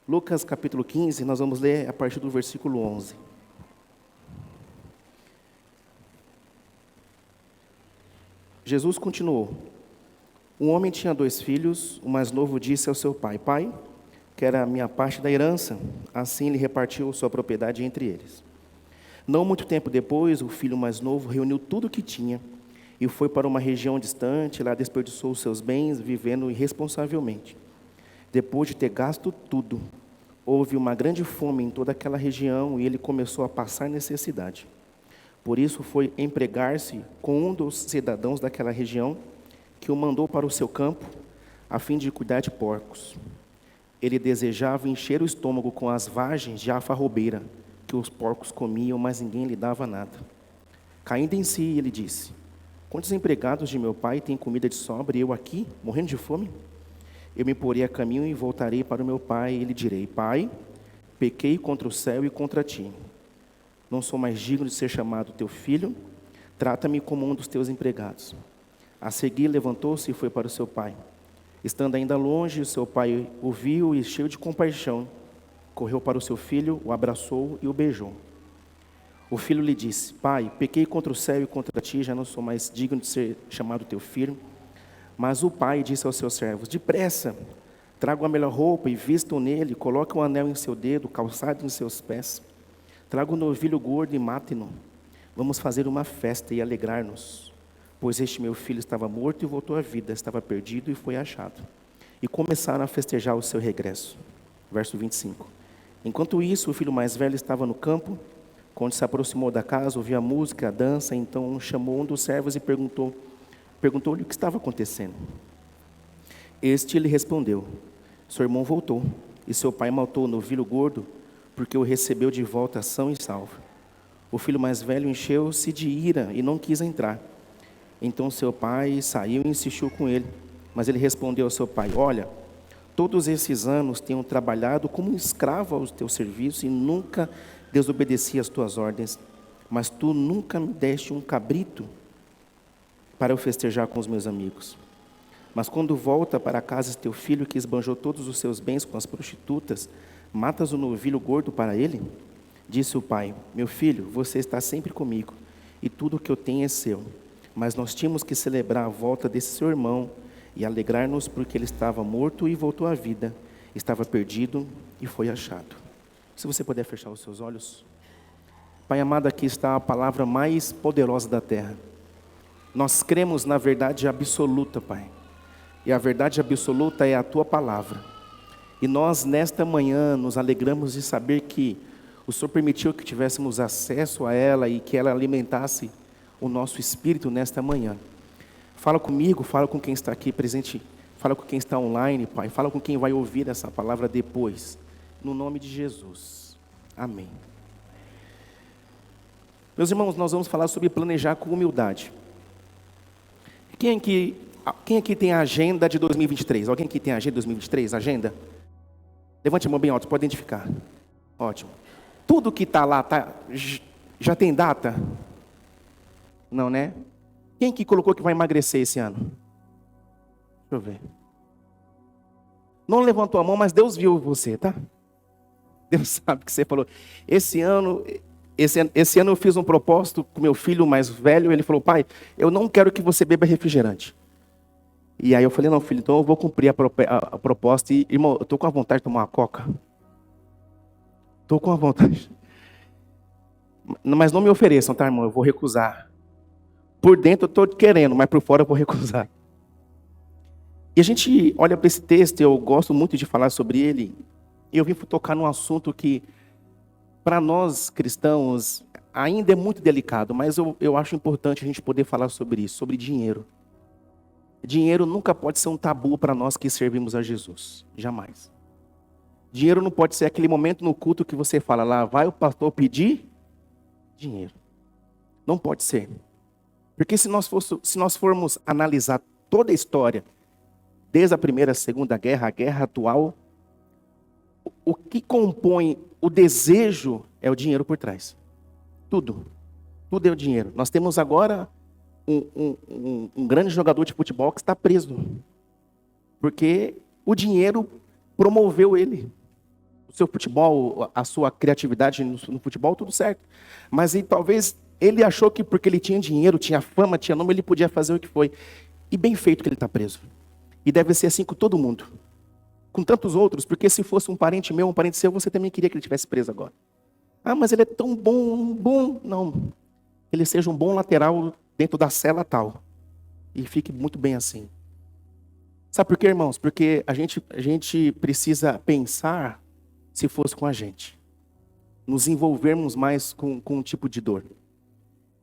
Lucas capítulo 15, nós vamos ler a partir do versículo 11. Jesus continuou: um homem tinha 2 filhos, o mais novo disse ao seu pai: Pai, quero a minha parte da herança. Assim ele repartiu sua propriedade entre eles. Não muito tempo depois, o filho mais novo reuniu tudo o que tinha e foi para uma região distante. Lá desperdiçou os seus bens, vivendo irresponsavelmente. Depois de ter gasto tudo, houve uma grande fome em toda aquela região e ele começou a passar necessidade. Por isso foi empregar-se com um dos cidadãos daquela região, que o mandou para o seu campo, a fim de cuidar de porcos. Ele desejava encher o estômago com as vagens de alfarrobeira, que os porcos comiam, mas ninguém lhe dava nada. Caindo em si, ele disse: quantos empregados de meu pai têm comida de sobra e eu aqui, morrendo de fome? Eu me porei a caminho e voltarei para o meu pai, e lhe direi: Pai, pequei contra o céu e contra ti. Não sou mais digno de ser chamado teu filho, trata-me como um dos teus empregados. A seguir levantou-se e foi para o seu pai. Estando ainda longe, o seu pai o viu e, cheio de compaixão, correu para o seu filho, o abraçou e o beijou. O filho lhe disse: Pai, pequei contra o céu e contra ti, já não sou mais digno de ser chamado teu filho. Mas o pai disse aos seus servos: depressa, tragam a melhor roupa e vistam nele, coloquem um anel em seu dedo, calçado em seus pés. Tragam um novilho gordo e matem-no. Vamos fazer uma festa e alegrar-nos. Pois este meu filho estava morto e voltou à vida, estava perdido e foi achado. E começaram a festejar o seu regresso. Verso 25. Enquanto isso, o filho mais velho estava no campo. Quando se aproximou da casa, ouviu a música, a dança. Então chamou um dos servos e perguntou-lhe o que estava acontecendo. Este lhe respondeu: seu irmão voltou, e seu pai matou o novilho gordo, porque o recebeu de volta são e salvo. O filho mais velho encheu-se de ira e não quis entrar. Então seu pai saiu e insistiu com ele. Mas ele respondeu ao seu pai: olha, todos esses anos tenho trabalhado como um escravo aos teus serviços e nunca desobedeci às tuas ordens. Mas tu nunca me deste um cabrito para eu festejar com os meus amigos. Mas quando volta para casa teu filho, que esbanjou todos os seus bens com as prostitutas, matas o novilho gordo para ele? Disse o pai: meu filho, você está sempre comigo, e tudo o que eu tenho é seu. Mas nós tínhamos que celebrar a volta desse seu irmão, e alegrar-nos porque ele estava morto e voltou à vida, estava perdido e foi achado. Se você puder fechar os seus olhos. Pai amado, aqui está a palavra mais poderosa da terra. Nós cremos na verdade absoluta, Pai. E a verdade absoluta é a Tua palavra. E nós, nesta manhã, nos alegramos de saber que o Senhor permitiu que tivéssemos acesso a ela e que ela alimentasse o nosso espírito nesta manhã. Fala comigo, fala com quem está aqui presente, fala com quem está online, Pai. Fala com quem vai ouvir essa palavra depois. No nome de Jesus. Amém. Meus irmãos, nós vamos falar sobre planejar com humildade. Quem aqui tem a agenda de 2023? Alguém aqui tem a agenda de 2023? Agenda? Levante a mão bem alto, pode identificar. Ótimo. Tudo que está lá, já tem data? Não, né? Quem que colocou que vai emagrecer esse ano? Deixa eu ver. Não levantou a mão, mas Deus viu você, tá? Deus sabe que você falou. Esse ano eu fiz um propósito com meu filho mais velho. Ele falou: pai, eu não quero que você beba refrigerante. E aí eu falei: não, filho, então eu vou cumprir a proposta. E, irmão, eu estou com a vontade de tomar uma coca. Estou com a vontade. Mas não me ofereçam, tá, irmão? Eu vou recusar. Por dentro eu estou querendo, mas por fora eu vou recusar. E a gente olha para esse texto, eu gosto muito de falar sobre ele. E eu vim tocar num assunto que, para nós cristãos, ainda é muito delicado, mas eu acho importante a gente poder falar sobre isso, sobre dinheiro. Dinheiro nunca pode ser um tabu para nós que servimos a Jesus, jamais. Dinheiro não pode ser aquele momento no culto que você fala: lá vai o pastor pedir dinheiro. Não pode ser. Porque se nós formos analisar toda a história, desde a Primeira e Segunda Guerra, a guerra atual, o que compõe o desejo é o dinheiro por trás. Tudo. Tudo é o dinheiro. Nós temos agora um grande jogador de futebol que está preso. Porque o dinheiro promoveu ele. o seu futebol, a sua criatividade no futebol, tudo certo. Mas talvez ele achou que porque ele tinha dinheiro, tinha fama, tinha nome, ele podia fazer o que foi. E bem feito que ele está preso. E deve ser assim com todo mundo. Com tantos outros, porque se fosse um parente meu, um parente seu, você também queria que ele estivesse preso agora. Ah, mas ele é tão bom. Não. Ele seja um bom lateral dentro da cela tal. E fique muito bem assim. Sabe por quê, irmãos? Porque a gente precisa pensar se fosse com a gente. Nos envolvermos mais com um tipo de dor.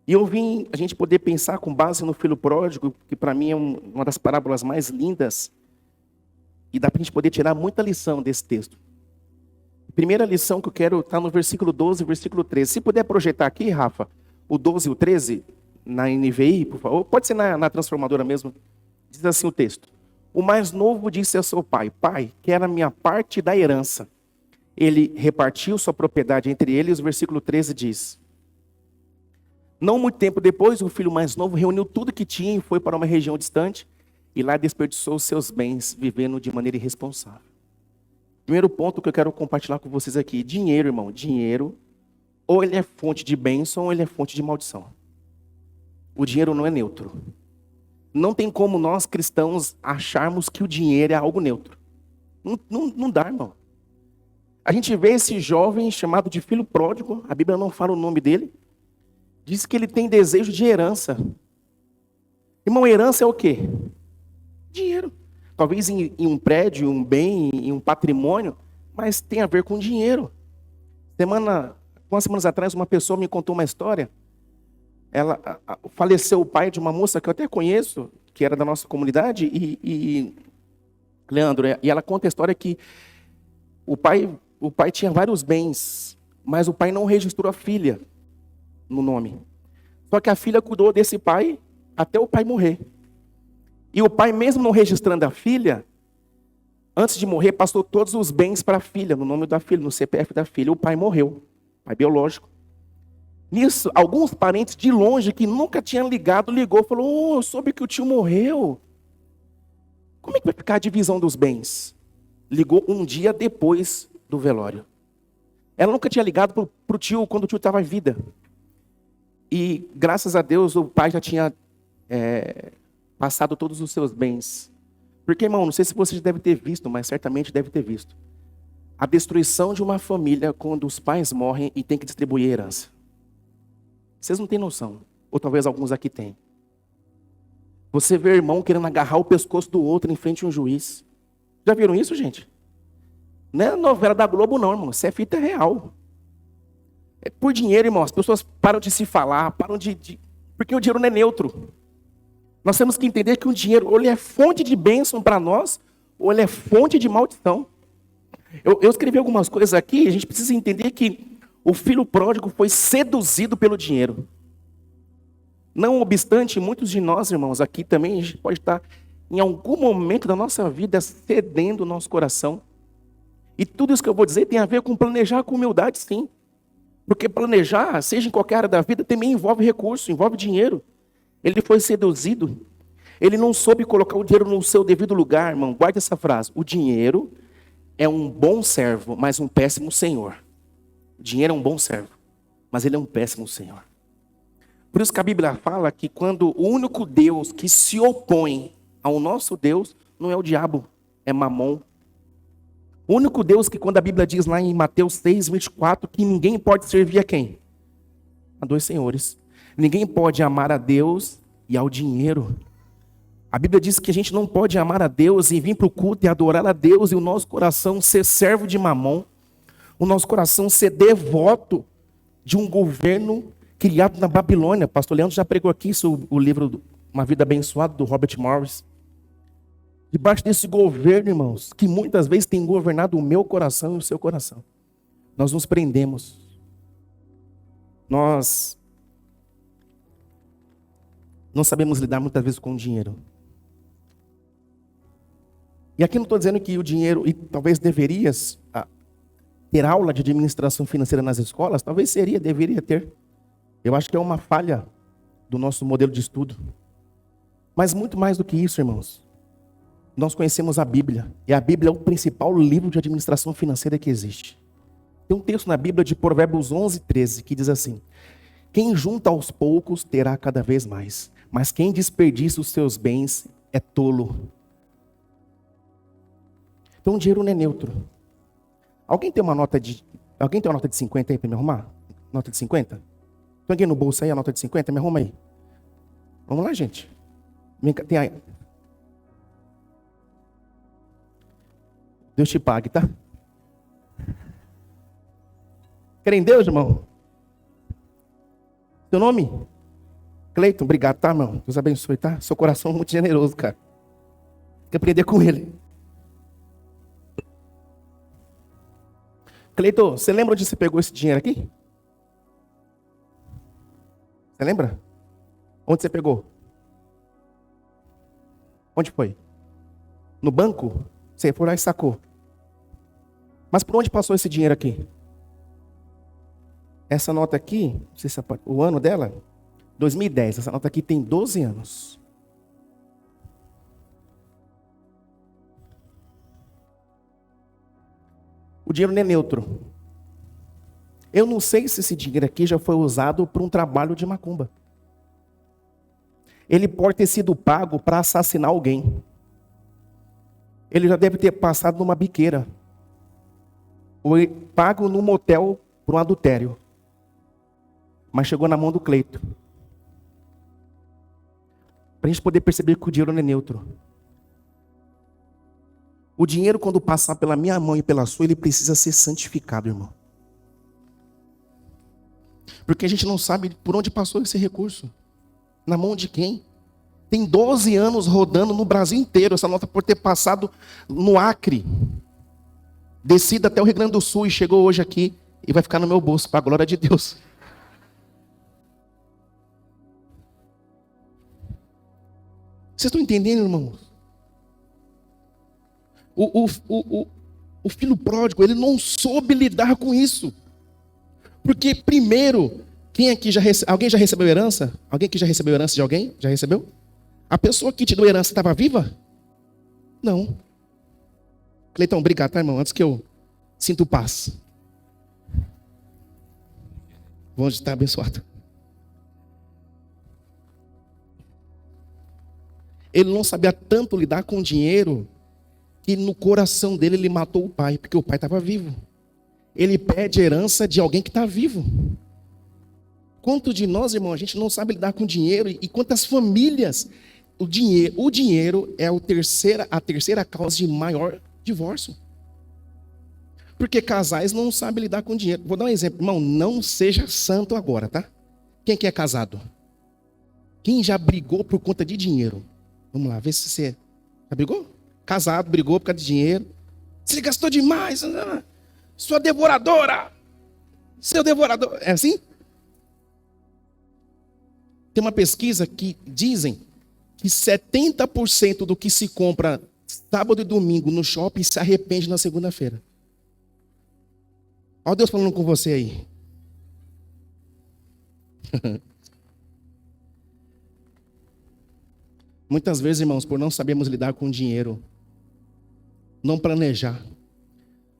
E eu vim a gente poder pensar com base no filho pródigo, que para mim é uma das parábolas mais lindas. E dá para a gente poder tirar muita lição desse texto. A primeira lição que eu quero está no versículo 12 e versículo 13. Se puder projetar aqui, Rafa, o 12 e o 13, na NVI, por favor. Pode ser na transformadora mesmo. Diz assim o texto. O mais novo disse ao seu pai, pai, quero a minha parte da herança. Ele repartiu sua propriedade entre eles. O versículo 13 diz. Não muito tempo depois, o filho mais novo reuniu tudo que tinha e foi para uma região distante. E lá desperdiçou os seus bens, vivendo de maneira irresponsável. Primeiro ponto que eu quero compartilhar com vocês aqui. Dinheiro, irmão. Dinheiro, ou ele é fonte de bênção, ou ele é fonte de maldição. O dinheiro não é neutro. Não tem como nós cristãos acharmos que o dinheiro é algo neutro. Não dá, irmão. A gente vê esse jovem chamado de filho pródigo. A Bíblia não fala o nome dele. Diz que ele tem desejo de herança. Irmão, herança é o quê? Dinheiro. Talvez em um prédio, um bem, em um patrimônio, mas tem a ver com dinheiro. Algumas semanas atrás, uma pessoa me contou uma história. Faleceu o pai de uma moça que eu até conheço, que era da nossa comunidade, Leandro, e ela conta a história que o pai tinha vários bens, mas o pai não registrou a filha no nome. Só que a filha cuidou desse pai até o pai morrer. E o pai, mesmo não registrando a filha, antes de morrer, passou todos os bens para a filha, no nome da filha, no CPF da filha. O pai morreu, pai biológico. Nisso, alguns parentes de longe, que nunca tinham ligado, ligou e falou, eu soube que o tio morreu. Como é que vai ficar a divisão dos bens? Ligou um dia depois do velório. Ela nunca tinha ligado para o tio quando o tio estava em vida. E, graças a Deus, o pai já tinha passado todos os seus bens. Porque, irmão, não sei se você já deve ter visto, mas certamente deve ter visto. A destruição de uma família quando os pais morrem e tem que distribuir a herança. Vocês não têm noção. Ou talvez alguns aqui têm. Você vê irmão querendo agarrar o pescoço do outro em frente a um juiz. Já viram isso, gente? Não é novela da Globo, não, irmão. Isso é fita real. É por dinheiro, irmão. As pessoas param de se falar, param de... Porque o dinheiro não é neutro. Nós temos que entender que o dinheiro, ou ele é fonte de bênção para nós, ou ele é fonte de maldição. Eu escrevi algumas coisas aqui, a gente precisa entender que o filho pródigo foi seduzido pelo dinheiro. Não obstante, muitos de nós, irmãos, aqui também, a gente pode estar, em algum momento da nossa vida, cedendo o nosso coração. E tudo isso que eu vou dizer tem a ver com planejar com humildade, sim. Porque planejar, seja em qualquer área da vida, também envolve recurso, envolve dinheiro. Ele foi seduzido. Ele não soube colocar o dinheiro no seu devido lugar, irmão. Guarde essa frase. O dinheiro é um bom servo, mas um péssimo senhor. O dinheiro é um bom servo, mas ele é um péssimo senhor. Por isso que a Bíblia fala que quando o único Deus que se opõe ao nosso Deus não é o diabo, é Mamon. O único Deus que quando a Bíblia diz lá em Mateus 6, 24, que ninguém pode servir a quem? A dois senhores. Ninguém pode amar a Deus e ao dinheiro. A Bíblia diz que a gente não pode amar a Deus e vir para o culto e adorar a Deus e o nosso coração ser servo de Mamon. O nosso coração ser devoto de um governo criado na Babilônia. Pastor Leandro já pregou aqui o livro Uma Vida Abençoada, do Robert Morris. Debaixo desse governo, irmãos, que muitas vezes tem governado o meu coração e o seu coração, nós nos prendemos. Nós não sabemos lidar muitas vezes com o dinheiro. E aqui não estou dizendo que o dinheiro, e talvez deverias ter aula de administração financeira nas escolas, talvez deveria ter. Eu acho que é uma falha do nosso modelo de estudo. Mas muito mais do que isso, irmãos. Nós conhecemos a Bíblia, e a Bíblia é o principal livro de administração financeira que existe. Tem um texto na Bíblia de Provérbios 11:13 que diz assim: quem junta aos poucos terá cada vez mais, mas quem desperdiça os seus bens é tolo. Então o dinheiro não é neutro. Alguém tem uma nota de 50 aí para me arrumar? Nota de 50? Tem alguém no bolso aí a nota de 50? Me arruma aí. Vamos lá, gente. Tem aí. Deus te pague, tá? Crê em Deus, irmão? Seu nome? Cleiton, obrigado, tá, irmão? Deus abençoe, tá? Seu coração é muito generoso, cara. Tem que aprender com ele. Cleiton, você lembra onde você pegou esse dinheiro aqui? Você lembra? Onde você pegou? Onde foi? No banco? Você foi lá e sacou. Mas por onde passou esse dinheiro aqui? Essa nota aqui, não sei se o ano dela, 2010. Essa nota aqui tem 12 anos. O dinheiro não é neutro. Eu não sei se esse dinheiro aqui já foi usado para um trabalho de macumba. Ele pode ter sido pago para assassinar alguém. Ele já deve ter passado numa biqueira. Ou pago num motel por um adultério. Mas chegou na mão do Cleito. Para a gente poder perceber que o dinheiro não é neutro. O dinheiro, quando passar pela minha mão e pela sua, ele precisa ser santificado, irmão. Porque a gente não sabe por onde passou esse recurso. Na mão de quem? Tem 12 anos rodando no Brasil inteiro. Essa nota por ter passado no Acre. Descido até o Rio Grande do Sul e chegou hoje aqui. E vai ficar no meu bolso, para a glória de Deus. Vocês estão entendendo, irmãos? O filho pródigo, ele não soube lidar com isso. Porque primeiro, alguém já recebeu herança? Alguém que já recebeu herança de alguém? Já recebeu? A pessoa que te deu herança estava viva? Não. Cleitão, obrigado, tá, irmão? Antes que eu sinto paz. Vou estar abençoado. Ele não sabia tanto lidar com dinheiro que no coração dele ele matou o pai, porque o pai estava vivo. Ele pede herança de alguém que está vivo. Quanto de nós, irmão, a gente não sabe lidar com dinheiro, e quantas famílias, o dinheiro é a terceira causa de maior divórcio. Porque casais não sabem lidar com dinheiro. Vou dar um exemplo, irmão, não seja santo agora, tá? Quem que é casado? Quem já brigou por conta de dinheiro? Vamos lá, vê se você já brigou? Casado, brigou por causa de dinheiro. Você gastou demais, sua devoradora, seu devorador. É assim? Tem uma pesquisa que dizem que 70% do que se compra sábado e domingo no shopping se arrepende na segunda-feira. Olha Deus falando com você aí. Muitas vezes, irmãos, por não sabermos lidar com dinheiro, não planejar,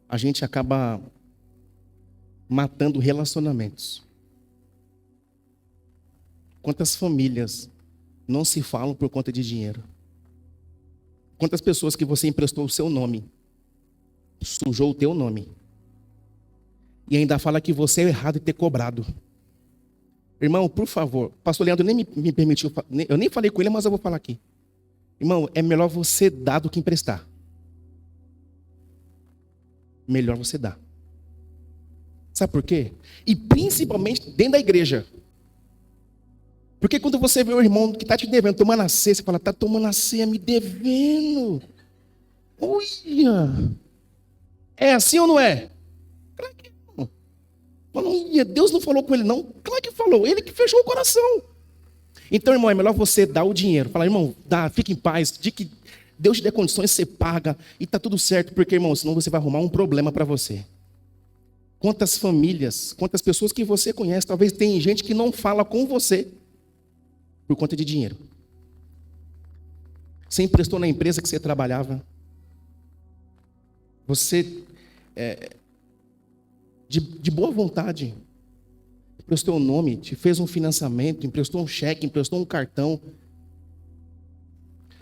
a gente acaba matando relacionamentos. Quantas famílias não se falam por conta de dinheiro? Quantas pessoas que você emprestou o seu nome, sujou o teu nome, e ainda fala que você é errado em ter cobrado. Irmão, por favor, pastor Leandro nem me permitiu, eu nem falei com ele, mas eu vou falar aqui. Irmão, é melhor você dar do que emprestar. Melhor você dar. Sabe por quê? E principalmente dentro da igreja. Porque quando você vê o irmão que está te devendo, tomando a ceia, você fala, está tomando a ceia, me devendo. Olha. É assim ou não é? Claro que não. Deus não falou com ele, não. Claro que falou. Ele que fechou o coração. Então, irmão, é melhor você dar o dinheiro. Fala, irmão, dá, fica em paz. De que Deus te dê condições, você paga. E está tudo certo, porque, irmão, senão você vai arrumar um problema para você. Quantas famílias, quantas pessoas que você conhece, talvez tem gente que não fala com você por conta de dinheiro. Você emprestou na empresa que você trabalhava. Você, de boa vontade, emprestou o nome, te fez um financiamento, emprestou um cheque, emprestou um cartão.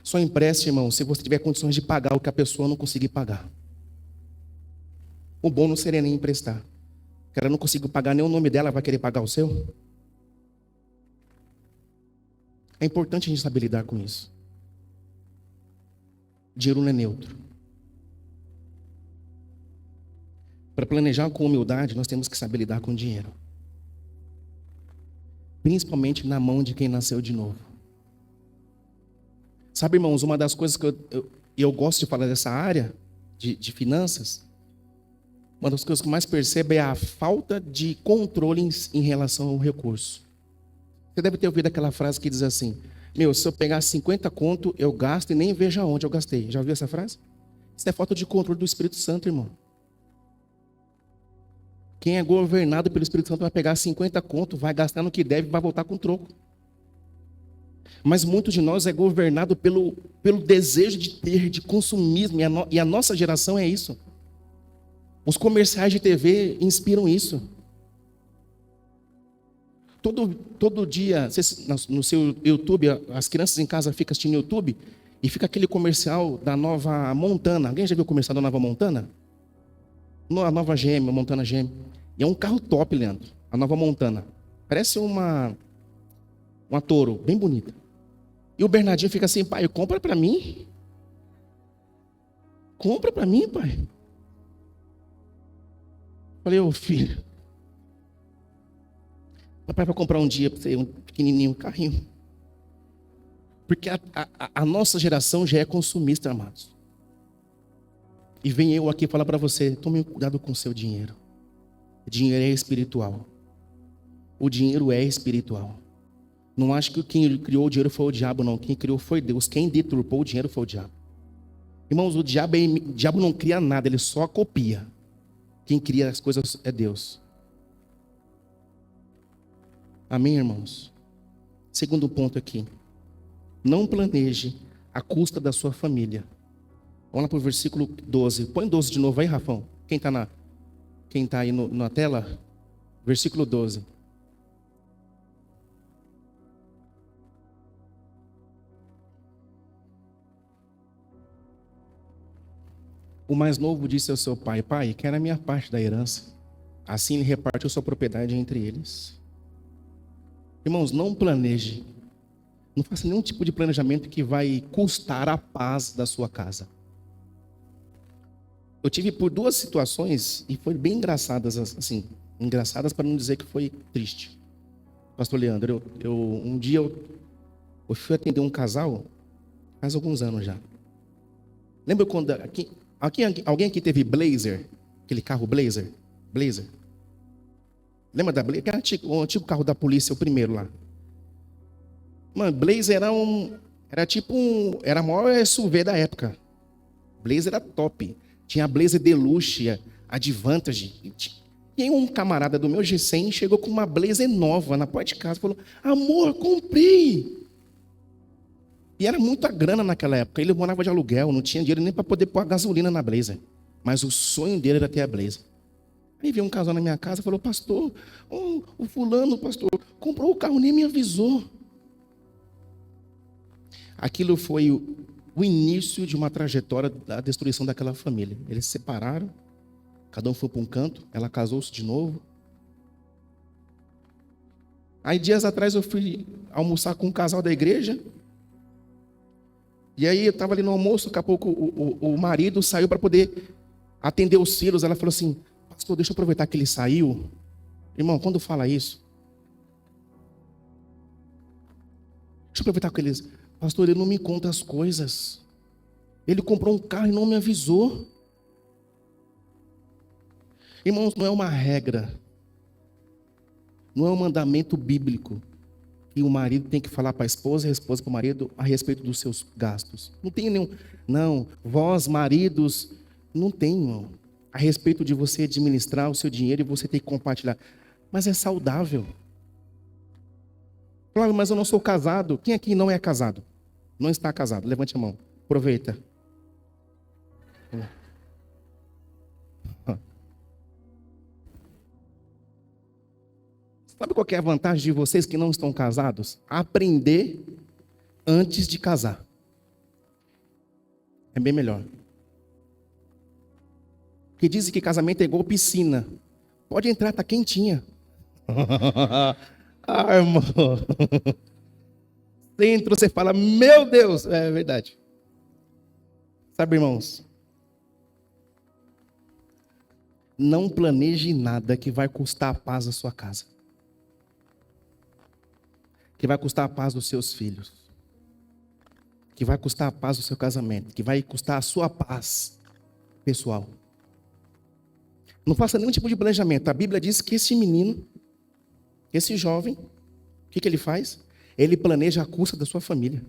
Só empreste, irmão, se você tiver condições de pagar o que a pessoa não conseguir pagar. O bom não seria nem emprestar. O cara não conseguiu pagar nem o nome dela, vai querer pagar o seu? É importante a gente saber lidar com isso. Dinheiro não é neutro. Para planejar com humildade, nós temos que saber lidar com dinheiro. Principalmente na mão de quem nasceu de novo. Sabe, irmãos, uma das coisas que eu gosto de falar dessa área de finanças, uma das coisas que eu mais percebo é a falta de controle em relação ao recurso. Você deve ter ouvido aquela frase que diz assim: meu, se eu pegar 50 conto, eu gasto e nem vejo aonde eu gastei. Já ouviu essa frase? Isso é falta de controle do Espírito Santo, irmão. Quem é governado pelo Espírito Santo vai pegar 50 conto, vai gastar no que deve e vai voltar com troco. Mas muitos de nós é governado pelo desejo de ter, de consumismo, e a nossa geração é isso. Os comerciais de TV inspiram isso. Todo dia, no seu YouTube, as crianças em casa ficam assistindo YouTube, e fica aquele comercial da nova Montana. Alguém já viu o comercial da nova Montana? A nova GM, a Montana GM. E é um carro top, Leandro, a nova Montana. Parece uma Toro, bem bonita. E o Bernardinho fica assim: pai, compra para mim. Compra para mim, pai. Falei: ô filho, papai vai comprar um dia para você um pequenininho carrinho. Porque a nossa geração já é consumista, amados. E vem eu aqui falar para você: tome cuidado com o seu dinheiro. Dinheiro é espiritual. O dinheiro é espiritual. Não acho que quem criou o dinheiro foi o diabo, não. Quem criou foi Deus. Quem deturpou o dinheiro foi o diabo. Irmãos, o diabo não cria nada, ele só copia. Quem cria as coisas é Deus. Amém, irmãos? Segundo ponto aqui. Não planeje a custa da sua família. Vamos lá para o versículo 12. Põe 12 de novo aí, Rafão. Quem está aí na tela? Versículo 12. O mais novo disse ao seu pai: pai, quero a minha parte da herança. Assim ele repartiu sua propriedade entre eles. Irmãos, não planeje. Não faça nenhum tipo de planejamento que vai custar a paz da sua casa. Eu tive por 2 situações e foi bem engraçadas, assim, engraçadas para não dizer que foi triste. Pastor Leandro, um dia eu fui atender um casal, faz alguns anos já. Lembra quando alguém aqui teve Blazer, aquele carro Blazer? Lembra da Blazer? O antigo carro da polícia, o primeiro lá. Mano, Blazer era a maior SUV da época. Blazer era top. Tinha a Blazer Deluxe, a Advantage. E aí um camarada do meu G100 chegou com uma Blazer nova na porta de casa e falou: amor, comprei. E era muita grana naquela época. Ele morava de aluguel, não tinha dinheiro nem para poder pôr a gasolina na Blazer. Mas o sonho dele era ter a Blazer. Aí veio um casal na minha casa e falou: pastor, o fulano, pastor, comprou o carro, nem me avisou. Aquilo foi o início de uma trajetória da destruição daquela família. Eles se separaram, cada um foi para um canto, ela casou-se de novo. Aí dias atrás eu fui almoçar com um casal da igreja. E aí eu estava ali no almoço, daqui a pouco o marido saiu para poder atender os filhos. Ela falou assim: pastor, deixa eu aproveitar que ele saiu. Irmão, quando fala isso, deixa eu aproveitar que eles... Pastor, ele não me conta as coisas. Ele comprou um carro e não me avisou. Irmãos, não é uma regra. Não é um mandamento bíblico que o marido tem que falar para a esposa e a esposa para o marido a respeito dos seus gastos. Não tem nenhum... Não, vós, maridos, não tem, irmão. A respeito de você administrar o seu dinheiro e você ter que compartilhar. Mas é saudável. Claro, mas eu não sou casado. Quem aqui não é casado? Não está casado, levante a mão. Aproveita. Sabe qual que é a vantagem de vocês que não estão casados? Aprender antes de casar. É bem melhor. Porque dizem que casamento é igual piscina. Pode entrar, tá quentinha. Ah, irmão. Você entra, você fala, meu Deus. É verdade. Sabe, irmãos? Não planeje nada que vai custar a paz da sua casa. Que vai custar a paz dos seus filhos. Que vai custar a paz do seu casamento. Que vai custar a sua paz pessoal. Não faça nenhum tipo de planejamento. A Bíblia diz que esse menino, esse jovem, o que ele faz? Ele planeja a custa da sua família.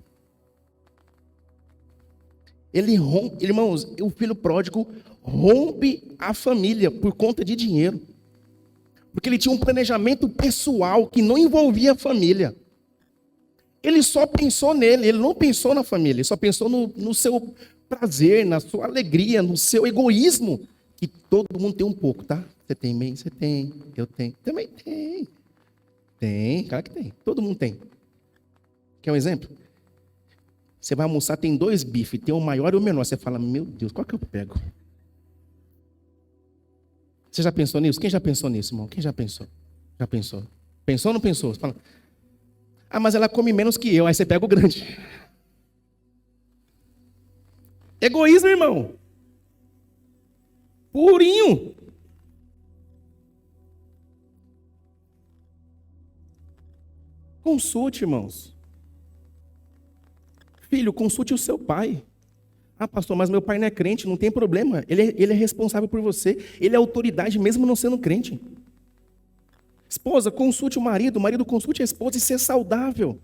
Ele rompe, irmãos, o filho pródigo rompe a família por conta de dinheiro. Porque ele tinha um planejamento pessoal que não envolvia a família. Ele só pensou nele, ele não pensou na família, ele só pensou no seu prazer, na sua alegria, no seu egoísmo. Que todo mundo tem um pouco, tá? Você tem meio, você tem, eu tenho, também tem. Tem, claro que tem, todo mundo tem. Quer um exemplo? Você vai almoçar, tem 2 bifes, tem o maior e o menor. Você fala, meu Deus, qual que eu pego? Você já pensou nisso? Quem já pensou nisso, irmão? Quem já pensou? Já pensou? Pensou ou não pensou? Você fala, ah, mas ela come menos que eu, aí você pega o grande. Egoísmo, irmão. Purinho. Consulte, irmãos. Filho, consulte o seu pai. Ah, pastor, mas meu pai não é crente, não tem problema. Ele é responsável por você. Ele é autoridade mesmo não sendo crente. Esposa, consulte o marido consulte a esposa e ser saudável.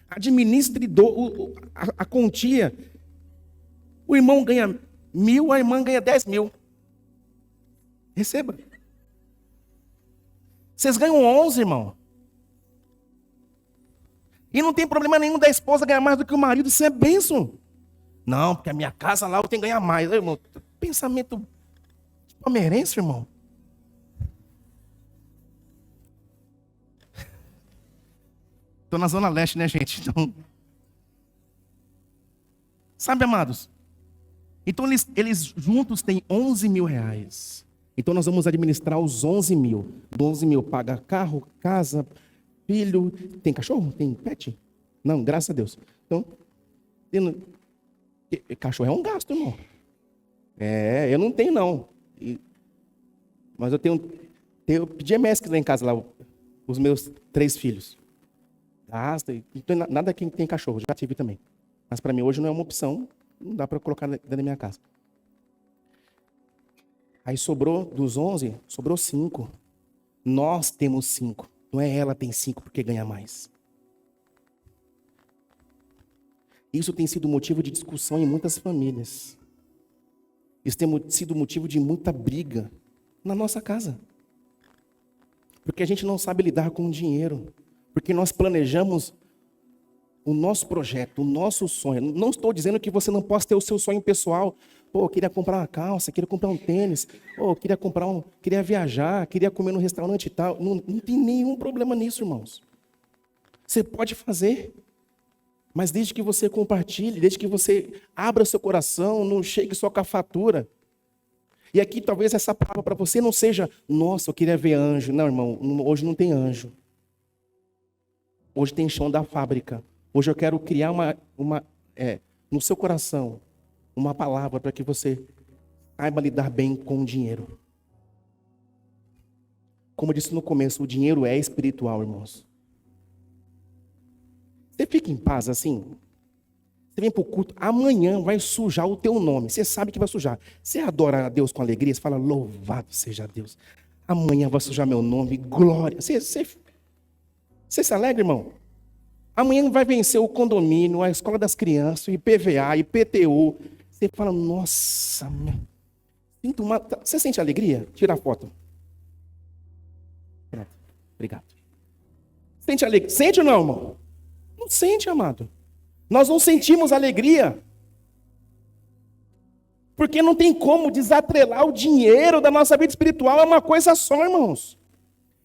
Administre a quantia. O irmão ganha 1.000, a irmã ganha 10.000. Receba. Vocês ganham 11, irmão. E não tem problema nenhum da esposa ganhar mais do que o marido, isso é bênção. Não, porque a minha casa lá eu tenho que ganhar mais. Irmão, pensamento palmeirense, irmão. Estou na Zona Leste, né, gente? Então... Sabe, amados? Então, eles juntos têm 11 mil reais. Então, nós vamos administrar os 11 mil. 12 mil paga carro, casa, filho. Tem cachorro? Tem pet? Não, graças a Deus. Então, cachorro é um gasto, irmão. Eu não tenho, não. Mas eu pedi MS lá em casa, lá, os meus 3 filhos. Gasta, não tem nada quem tem cachorro, já tive também. Mas para mim hoje não é uma opção, não dá para colocar dentro da minha casa. Aí sobrou dos 11, sobrou 5. Nós temos 5. Não é ela tem 5 porque ganha mais. Isso tem sido motivo de discussão em muitas famílias. Isso tem sido motivo de muita briga na nossa casa. Porque a gente não sabe lidar com o dinheiro. Porque nós planejamos o nosso projeto, o nosso sonho. Não estou dizendo que você não possa ter o seu sonho pessoal. Pô, eu queria comprar uma calça, queria comprar um tênis. Pô, eu queria viajar, queria comer no restaurante e tal. Não tem nenhum problema nisso, irmãos. Você pode fazer. Mas desde que você compartilhe, desde que você abra seu coração, não chegue só com a fatura. E aqui talvez essa palavra para você não seja, nossa, eu queria ver anjo. Não, irmão, hoje não tem anjo. Hoje tem chão da fábrica. Hoje eu quero criar no seu coração uma palavra para que você saiba lidar bem com o dinheiro. Como eu disse no começo, o dinheiro é espiritual, irmãos. Você fica em paz assim? Você vem para o culto, amanhã vai sujar o teu nome. Você sabe que vai sujar. Você adora a Deus com alegria, você fala, louvado seja Deus. Amanhã vai sujar meu nome, glória. Você se alegra, irmão? Amanhã vai vencer o condomínio, a escola das crianças, o IPVA, IPTU. Você fala, nossa, você sente alegria? Tira a foto. Pronto, obrigado. Sente alegria? Sente ou não, irmão? Não sente, amado. Nós não sentimos alegria. Porque não tem como desatrelar o dinheiro da nossa vida espiritual, é uma coisa só, irmãos.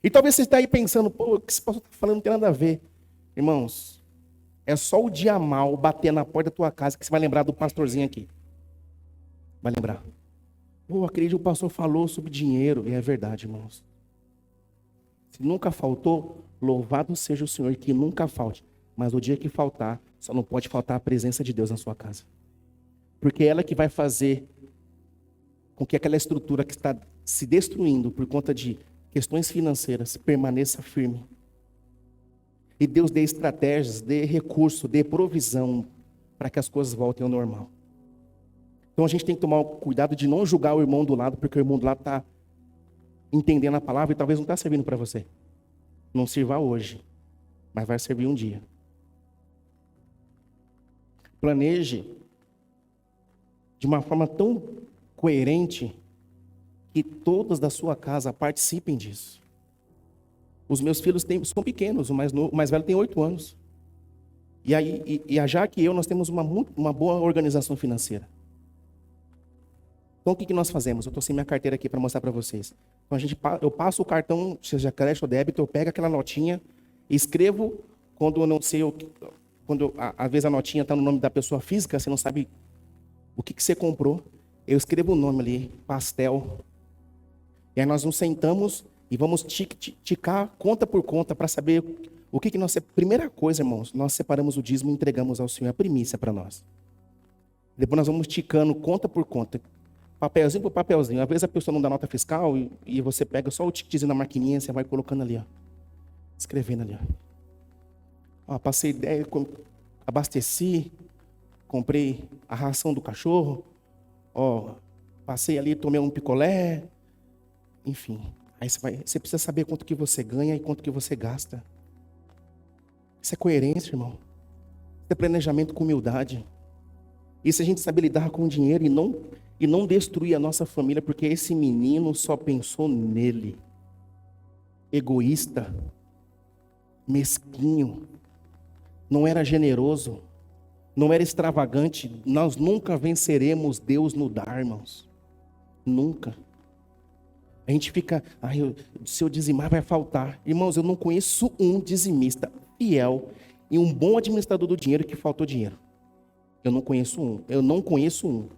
E talvez você está aí pensando, pô, o que esse pastor está falando não tem nada a ver. Irmãos, é só o dia mal bater na porta da tua casa que você vai lembrar do pastorzinho aqui. Vai lembrar. Pô, acredito que o pastor falou sobre dinheiro. E é verdade, irmãos. Se nunca faltou, louvado seja o Senhor que nunca falte. Mas o dia que faltar, só não pode faltar a presença de Deus na sua casa. Porque é ela que vai fazer com que aquela estrutura que está se destruindo por conta de questões financeiras permaneça firme. E Deus dê estratégias, dê recurso, dê provisão para que as coisas voltem ao normal. Então a gente tem que tomar cuidado de não julgar o irmão do lado, porque o irmão do lado está entendendo a palavra e talvez não está servindo para você. Não sirva hoje, mas vai servir um dia. Planeje de uma forma tão coerente que todas da sua casa participem disso. Os meus filhos são pequenos, o mais velho tem 8 anos. E a Jaque e eu, nós temos uma boa organização financeira. Então o que nós fazemos? Eu estou sem minha carteira aqui para mostrar para vocês. Então eu passo o cartão, seja crédito ou débito, eu pego aquela notinha, escrevo, quando eu não sei, às vezes a notinha está no nome da pessoa física, você não sabe o que você comprou, eu escrevo o nome ali, pastel. E aí nós nos sentamos e vamos ticar conta por conta para saber o que nós... Primeira coisa, irmãos, nós separamos o dízimo e entregamos ao Senhor a primícia para nós. Depois nós vamos ticando conta por conta, papelzinho por papelzinho. Às vezes a pessoa não dá nota fiscal e você pega só o ticketzinho na maquininha e você vai colocando ali, ó. Escrevendo ali, ó. Passei ideia, abasteci, comprei a ração do cachorro, ó, passei ali, tomei um picolé, enfim. Aí você precisa saber quanto que você ganha e quanto que você gasta. Isso é coerência, irmão. Isso é planejamento com humildade. Isso é a gente saber lidar com o dinheiro e não destruir a nossa família, porque esse menino só pensou nele. Egoísta, mesquinho, não era generoso, não era extravagante. Nós nunca venceremos Deus no dar, irmãos. Nunca. A gente fica, se eu dizimar vai faltar. Irmãos, eu não conheço um dizimista fiel e um bom administrador do dinheiro que faltou dinheiro. Eu não conheço um.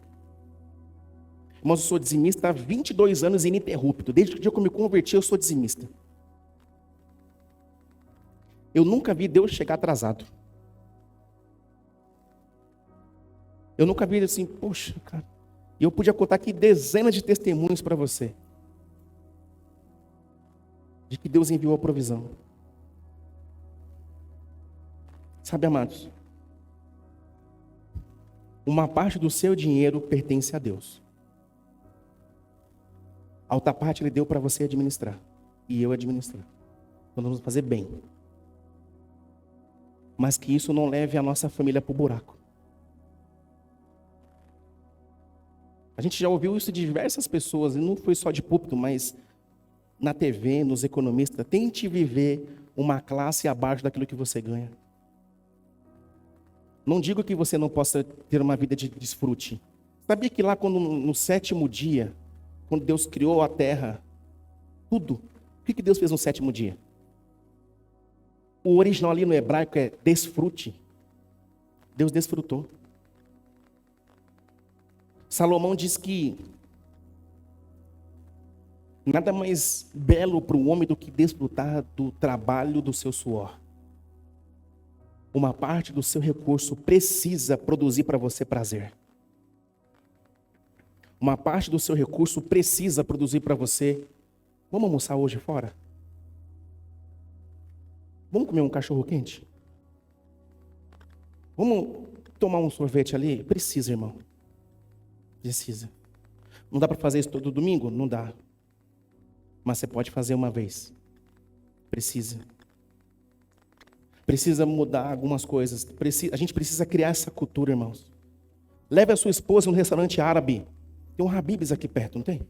Irmãos, eu sou dizimista há 22 anos ininterrupto. Desde o dia que eu me converti, eu sou dizimista. Eu nunca vi Deus chegar atrasado. Eu nunca vi assim, poxa, cara. E eu podia contar aqui dezenas de testemunhos para você. De que Deus enviou a provisão. Sabe, amados? Uma parte do seu dinheiro pertence a Deus. A outra parte Ele deu para você administrar. E eu administrar. Então nós vamos fazer bem. Mas que isso não leve a nossa família para o buraco. A gente já ouviu isso de diversas pessoas, e não foi só de púlpito, mas na TV, nos economistas. Tente viver uma classe abaixo daquilo que você ganha. Não digo que você não possa ter uma vida de desfrute. Sabia que lá no 7º dia, quando Deus criou a terra, tudo, o que Deus fez no 7º dia? O original ali no hebraico é desfrute. Deus desfrutou. Salomão diz que nada mais belo para o homem do que desfrutar do trabalho do seu suor. Uma parte do seu recurso precisa produzir para você prazer. Uma parte do seu recurso precisa produzir para você. Vamos almoçar hoje fora? Vamos comer um cachorro quente? Vamos tomar um sorvete ali? Precisa, irmão. Precisa. Não dá para fazer isso todo domingo? Não dá. Mas você pode fazer uma vez. Precisa. Precisa mudar algumas coisas. A gente precisa criar essa cultura, irmãos. Leve a sua esposa no restaurante árabe. Tem um Habib's aqui perto, não tem?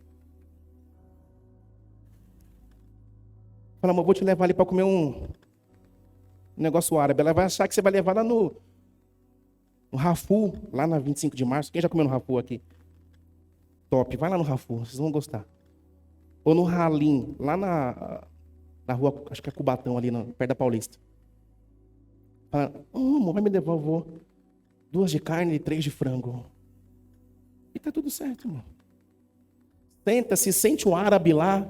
Fala, amor, vou te levar ali para comer um negócio árabe. Ela vai achar que você vai levar lá no Um Rafu, lá na 25 de março. Quem já comeu no Rafu aqui? Top, vai lá no Rafu, vocês vão gostar. Ou no Halim, lá na rua, acho que é Cubatão, ali perto da Paulista. Fala, amor, vai me levar, eu vou. 2 de carne e 3 de frango. E tá tudo certo, irmão. Senta, se sente um árabe lá.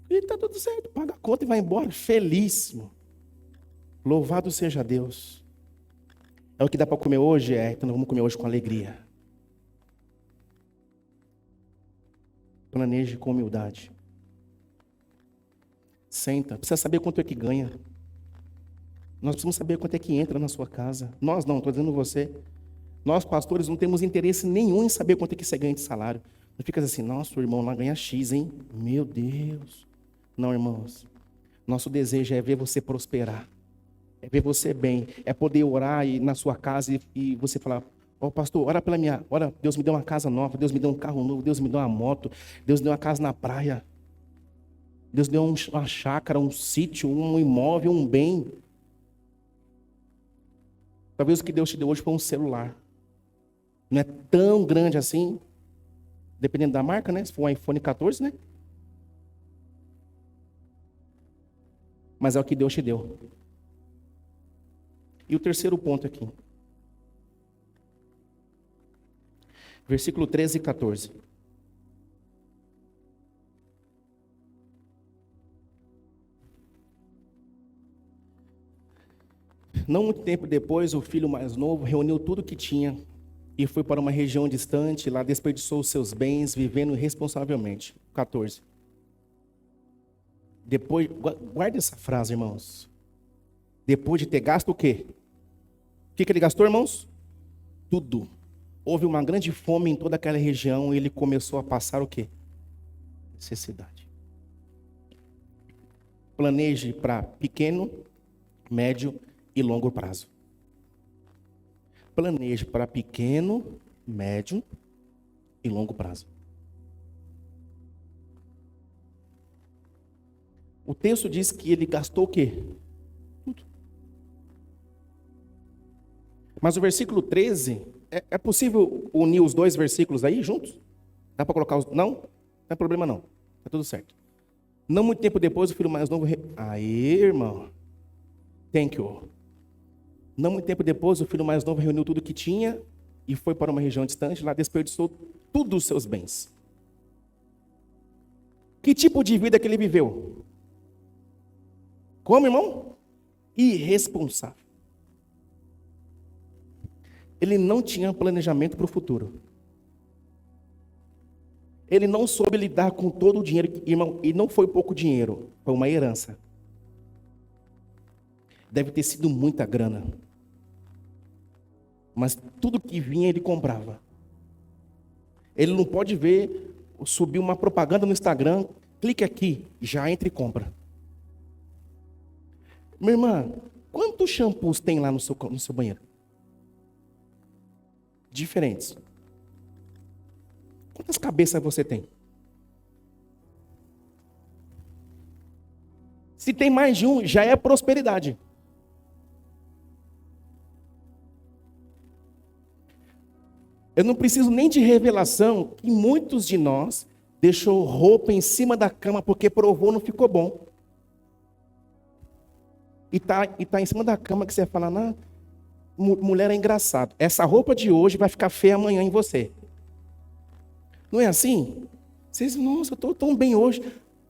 E tá tudo certo, paga a conta e vai embora, feliz, irmão. Louvado seja Deus. É o que dá para comer hoje? Então nós vamos comer hoje com alegria. Planeje com humildade. Senta, precisa saber quanto é que ganha. Nós precisamos saber quanto é que entra na sua casa. Nós não, estou dizendo você. Nós, pastores, não temos interesse nenhum em saber quanto é que você ganha de salário. Não fica assim, nossa, o irmão lá ganha X, hein? Meu Deus. Não, irmãos. Nosso desejo é ver você prosperar. É ver você bem. É poder orar na sua casa e você falar, pastor, ora pela minha... Ora, Deus me deu uma casa nova, Deus me deu um carro novo, Deus me deu uma moto, Deus me deu uma casa na praia. Deus deu uma chácara, um sítio, um imóvel, um bem. Talvez o que Deus te deu hoje foi um celular. Não é tão grande assim, dependendo da marca, né? Se for um iPhone 14, né? Mas é o que Deus te deu. E o terceiro ponto aqui. Versículo 13 e 14. Não muito tempo depois, o filho mais novo reuniu tudo que tinha e foi para uma região distante, lá desperdiçou os seus bens, vivendo irresponsavelmente. 14. Depois, guarda essa frase, irmãos. Depois de ter gasto o quê? O que ele gastou, irmãos? Tudo. Houve uma grande fome em toda aquela região e ele começou a passar o quê? Necessidade. Planeje para pequeno, médio e longo prazo. Planeje para pequeno, médio e longo prazo. O texto diz que ele gastou o quê? Tudo. Mas o versículo 13, é possível unir os 2 versículos aí juntos? Dá para colocar os... Não? Não é problema não. Está tudo certo. Não muito tempo depois, o filho mais novo... Aí, irmão. Thank you. Não muito tempo depois, o filho mais novo reuniu tudo que tinha e foi para uma região distante, lá desperdiçou todos os seus bens. Que tipo de vida que ele viveu? Como, irmão? Irresponsável. Ele não tinha planejamento para o futuro. Ele não soube lidar com todo o dinheiro, irmão, e não foi pouco dinheiro, foi uma herança. Deve ter sido muita grana. Mas tudo que vinha ele comprava. Ele não pode ver, subir uma propaganda no Instagram, clique aqui, já entra e compra. Minha irmã, quantos shampoos tem lá no seu banheiro? Diferentes. Quantas cabeças você tem? Se tem mais de um, já é prosperidade. Eu não preciso nem de revelação que muitos de nós deixou roupa em cima da cama porque provou não ficou bom. E tá em cima da cama que você fala, mulher é engraçado. Essa roupa de hoje vai ficar feia amanhã em você. Não é assim? Vocês, nossa, eu estou tão bem hoje.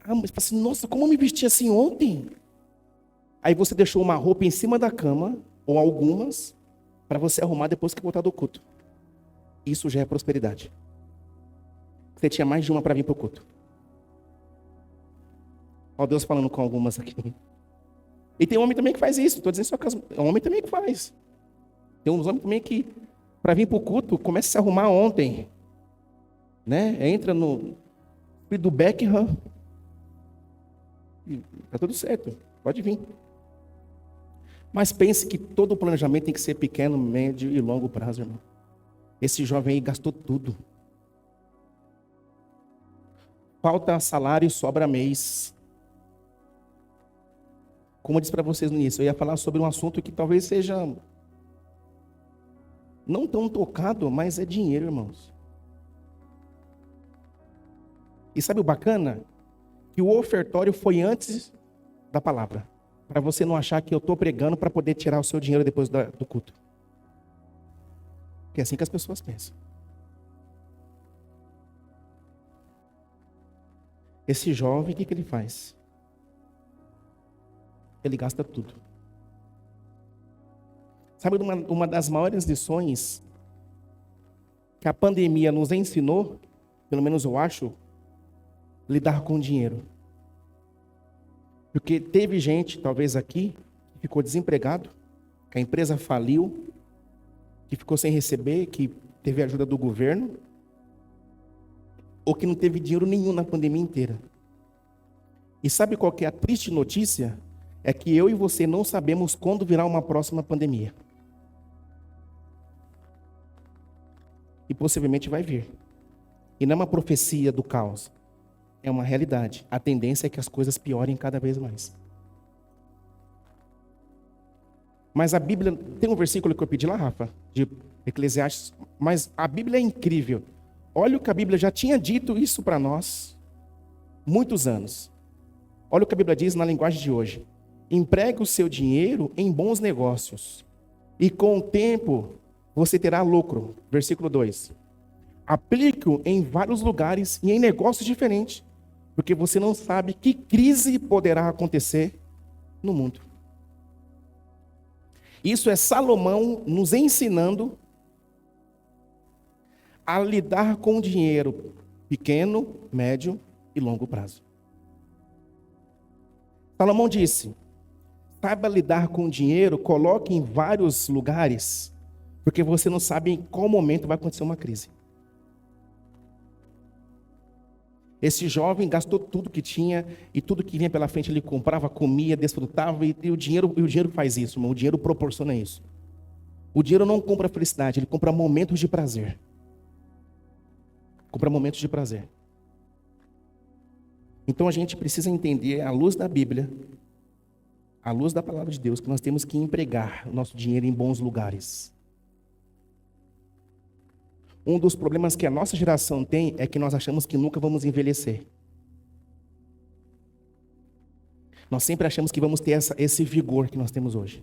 Mas assim, nossa, como eu me vesti assim ontem? Aí você deixou uma roupa em cima da cama, ou algumas, para você arrumar depois que voltar do culto. Isso já é prosperidade. Você tinha mais de uma para vir para o culto. Ó, Deus falando com algumas aqui. E tem homem também que faz isso. Estou dizendo só que é um homem também que faz. Tem uns homens também que, para vir para o culto, começa a se arrumar ontem. Né? Entra no do Beckham. Está tudo certo. Pode vir. Mas pense que todo o planejamento tem que ser pequeno, médio e longo prazo, irmão. Esse jovem aí gastou tudo. Falta salário e sobra mês. Como eu disse para vocês no início, eu ia falar sobre um assunto que talvez seja não tão tocado, mas é dinheiro, irmãos. E sabe o bacana? Que o ofertório foi antes da palavra. Para você não achar que eu estou pregando para poder tirar o seu dinheiro depois do culto. Porque é assim que as pessoas pensam. Esse jovem, o que ele faz? Ele gasta tudo. Sabe uma das maiores lições que a pandemia nos ensinou, pelo menos eu acho, lidar com dinheiro. Porque teve gente, talvez aqui, que ficou desempregado, que a empresa faliu, que ficou sem receber, que teve ajuda do governo, ou que não teve dinheiro nenhum na pandemia inteira. E sabe qual que é a triste notícia? É que eu e você não sabemos quando virá uma próxima pandemia. E possivelmente vai vir. E não é uma profecia do caos. É uma realidade. A tendência é que as coisas piorem cada vez mais. Mas a Bíblia, tem um versículo que eu pedi lá, Rafa, de Eclesiastes, mas a Bíblia é incrível. Olha o que a Bíblia já tinha dito isso para nós, muitos anos. Olha o que a Bíblia diz na linguagem de hoje. Empregue o seu dinheiro em bons negócios, e com o tempo você terá lucro. Versículo 2. Aplique-o em vários lugares e em negócios diferentes, porque você não sabe que crise poderá acontecer no mundo. Isso é Salomão nos ensinando a lidar com o dinheiro pequeno, médio e longo prazo. Salomão disse: saiba lidar com o dinheiro, coloque em vários lugares, porque você não sabe em qual momento vai acontecer uma crise. Esse jovem gastou tudo que tinha, e tudo que vinha pela frente ele comprava, comia, desfrutava, e o dinheiro faz isso, irmão. O dinheiro proporciona isso. O dinheiro não compra felicidade, ele compra momentos de prazer. Compra momentos de prazer. Então a gente precisa entender, à luz da Bíblia, à luz da palavra de Deus, que nós temos que empregar o nosso dinheiro em bons lugares. Um dos problemas que a nossa geração tem é que nós achamos que nunca vamos envelhecer. Nós sempre achamos que vamos ter esse vigor que nós temos hoje.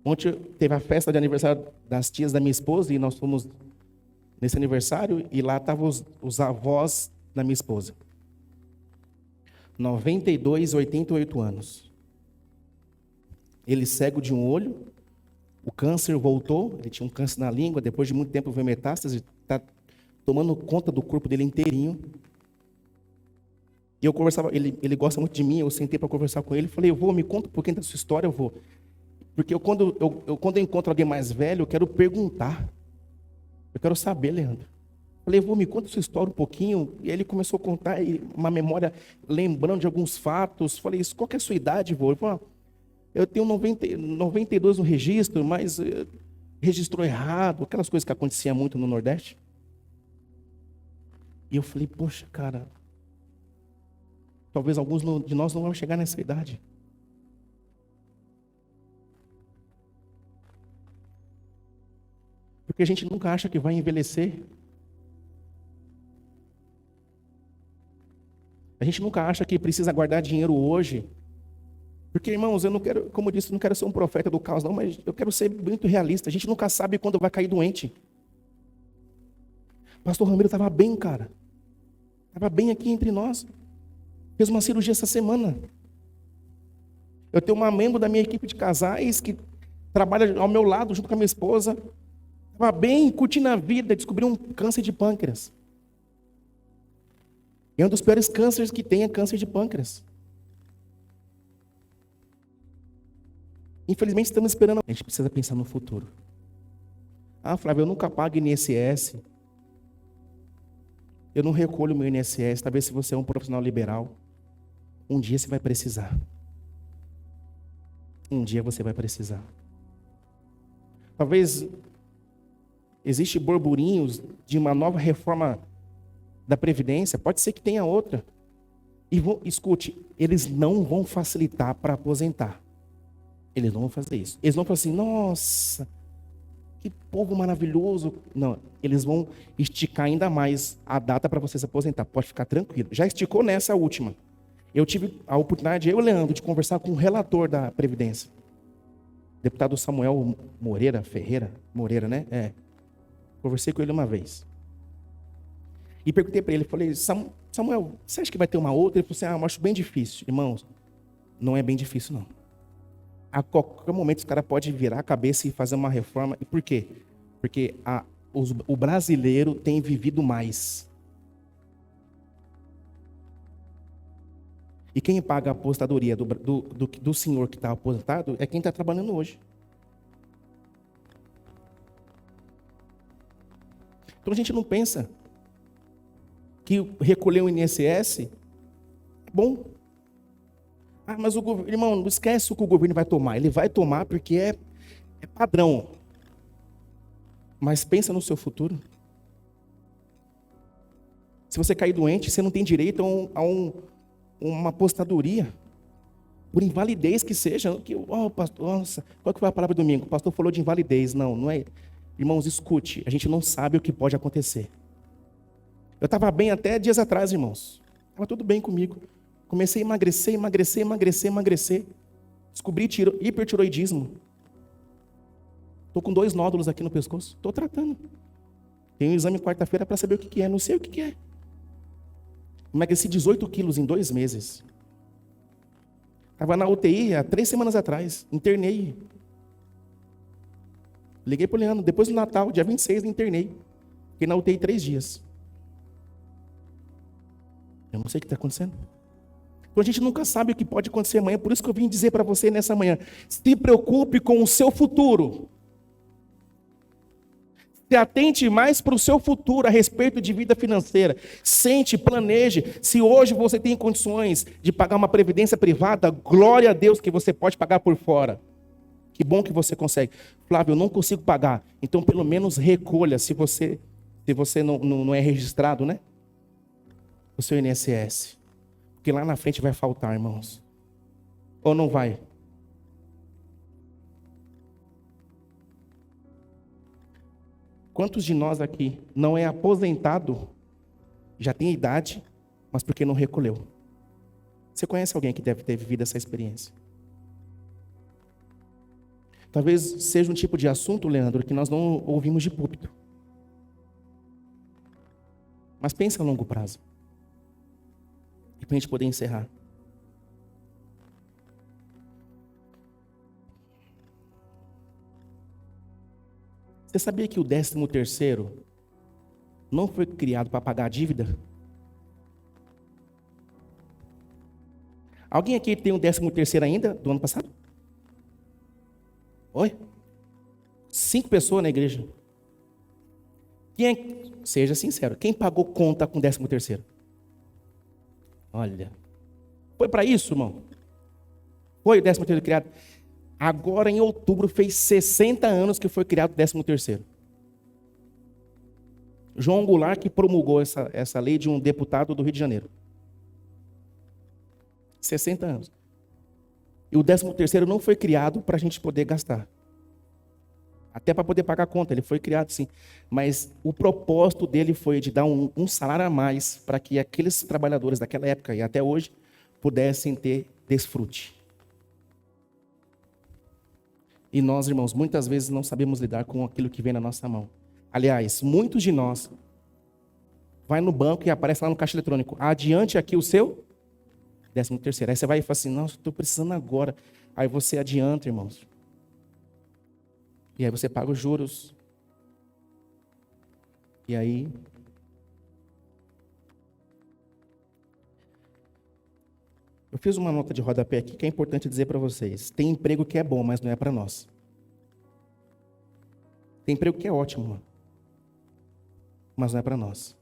Ontem teve a festa de aniversário das tias da minha esposa e nós fomos nesse aniversário e lá estavam os avós da minha esposa. 92, 88 anos. Ele cego de um olho. O câncer voltou, ele tinha um câncer na língua, depois de muito tempo veio metástase, está tomando conta do corpo dele inteirinho. E eu conversava, ele gosta muito de mim, eu sentei para conversar com ele, falei, me conta um pouquinho da sua história, eu vou. Porque quando eu encontro alguém mais velho, eu quero perguntar. Eu quero saber, Leandro. Falei, me conta a sua história um pouquinho. E ele começou a contar uma memória, lembrando de alguns fatos. Falei, qual que é a sua idade, vô? Ele falou, eu tenho 92 no registro, mas registrou errado, aquelas coisas que aconteciam muito no Nordeste. E eu falei, poxa, cara, talvez alguns de nós não vão chegar nessa idade. Porque a gente nunca acha que vai envelhecer. A gente nunca acha que precisa guardar dinheiro hoje. Porque, irmãos, eu não quero, como eu disse, não quero ser um profeta do caos, não, mas eu quero ser muito realista. A gente nunca sabe quando vai cair doente. O pastor Ramiro estava bem, cara. Estava bem aqui entre nós. Fez uma cirurgia essa semana. Eu tenho uma membro da minha equipe de casais que trabalha ao meu lado, junto com a minha esposa. Estava bem, curtindo a vida, descobriu um câncer de pâncreas. É um dos piores cânceres que tem, é câncer de pâncreas. Infelizmente, estamos esperando. A gente precisa pensar no futuro. Ah, Flávio, eu nunca pago INSS. Eu não recolho meu INSS. Talvez se você é um profissional liberal, um dia você vai precisar. Um dia você vai precisar. Talvez existe burburinhos de uma nova reforma da Previdência. Pode ser que tenha outra. E escute, eles não vão facilitar para aposentar. Eles não vão fazer isso. Eles vão falar assim, nossa, Que povo maravilhoso. Não, eles vão esticar ainda mais a data para você se aposentar. Pode ficar tranquilo. Já esticou nessa última. Eu tive a oportunidade, eu e o Leandro, de conversar com o relator da Previdência. Deputado Samuel Moreira, né? Conversei com ele uma vez. E perguntei para ele, falei, Samuel, você acha que vai ter uma outra? Ele falou assim, eu acho bem difícil. Irmãos, não é bem difícil, não. A qualquer momento os caras podem virar a cabeça e fazer uma reforma. E por quê? Porque o brasileiro tem vivido mais. E quem paga a aposentadoria do senhor que está aposentado é quem está trabalhando hoje. Então a gente não pensa que recolher o INSS é bom. Mas o governo, irmão, não esquece o que o governo vai tomar. Ele vai tomar porque é padrão. Mas pensa no seu futuro. Se você cair doente, você não tem direito a uma aposentadoria. Por invalidez que seja. Pastor, nossa, qual que foi a palavra do domingo? O pastor falou de invalidez. Não é. Irmãos, escute. A gente não sabe o que pode acontecer. Eu estava bem até dias atrás, irmãos. Estava tudo bem comigo. Comecei a emagrecer. Descobri hipertiroidismo. Estou com 2 nódulos aqui no pescoço. Estou tratando. Tenho um exame quarta-feira para saber o que é. Não sei o que é. Emagreci 18 quilos em 2 meses. Estava na UTI há 3 semanas atrás. Internei. Liguei para o Leandro. Depois do Natal, dia 26, internei. Fiquei na UTI 3 dias. Eu não sei o que está acontecendo. Então a gente nunca sabe o que pode acontecer amanhã. Por isso que eu vim dizer para você nessa manhã. Se preocupe com o seu futuro. Se atente mais para o seu futuro a respeito de vida financeira. Sente, planeje. Se hoje você tem condições de pagar uma previdência privada, glória a Deus que você pode pagar por fora. Que bom que você consegue. Flávio, eu não consigo pagar. Então pelo menos recolha, se você não é registrado, né? O seu INSS. Porque lá na frente vai faltar, irmãos. Ou não vai? Quantos de nós aqui não é aposentado, já tem idade, mas porque não recolheu? Você conhece alguém que deve ter vivido essa experiência? Talvez seja um tipo de assunto, Leandro, que nós não ouvimos de púlpito. Mas pensa a longo prazo. E para a gente poder encerrar. Você sabia que o 13º não foi criado para pagar a dívida? Alguém aqui tem o 13º ainda, do ano passado? Oi? 5 pessoas na igreja. Seja sincero, quem pagou conta com o 13º? Olha, foi para isso, irmão? Foi o 13º criado? Agora em outubro fez 60 anos que foi criado o 13º. João Goulart que promulgou essa lei de um deputado do Rio de Janeiro. 60 anos. E o 13º não foi criado para a gente poder gastar. Até para poder pagar a conta, ele foi criado sim. Mas o propósito dele foi de dar um salário a mais para que aqueles trabalhadores daquela época e até hoje pudessem ter desfrute. E nós, irmãos, muitas vezes não sabemos lidar com aquilo que vem na nossa mão. Aliás, muitos de nós vai no banco e aparece lá no caixa eletrônico. Adiante aqui o seu 13º. Aí você vai e fala assim, nossa, estou precisando agora. Aí você adianta, irmãos. E aí você paga os juros. E aí... Eu fiz uma nota de rodapé aqui que é importante dizer para vocês. Tem emprego que é bom, mas não é para nós. Tem emprego que é ótimo, mas não é para nós.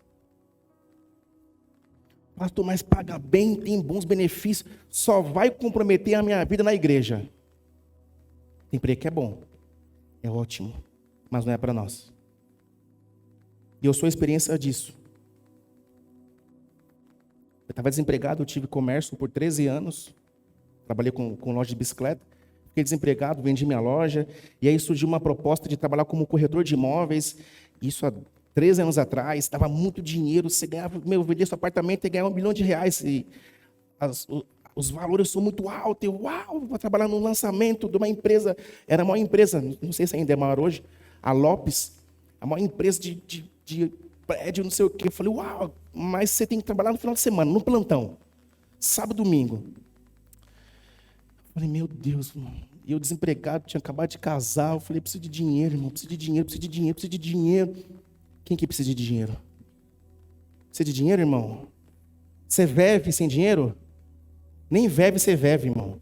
Pastor, mas paga bem, tem bons benefícios, só vai comprometer a minha vida na igreja. Tem emprego que é bom, é ótimo, mas não é para nós. E eu sou a experiência disso. Eu estava desempregado, eu tive comércio por 13 anos, trabalhei com loja de bicicleta, fiquei desempregado, vendi minha loja, e aí surgiu uma proposta de trabalhar como corretor de imóveis, isso há 13 anos atrás, dava muito dinheiro, você ganhava, vender seu apartamento e ganhar R$ 1 milhão, e os valores são muito altos, eu, uau, vou trabalhar no lançamento de uma empresa, era a maior empresa, não sei se ainda é maior hoje, a Lopes, a maior empresa de prédio, não sei o quê. Eu falei, uau, mas você tem que trabalhar no final de semana, no plantão, sábado, domingo. Eu falei, meu Deus, irmão. E eu desempregado, tinha acabado de casar, eu falei, preciso de dinheiro, irmão, preciso de dinheiro, preciso de dinheiro, preciso de dinheiro. Quem que precisa de dinheiro? Precisa de dinheiro, irmão? Você vive sem dinheiro? Nem vive, você vive, irmão.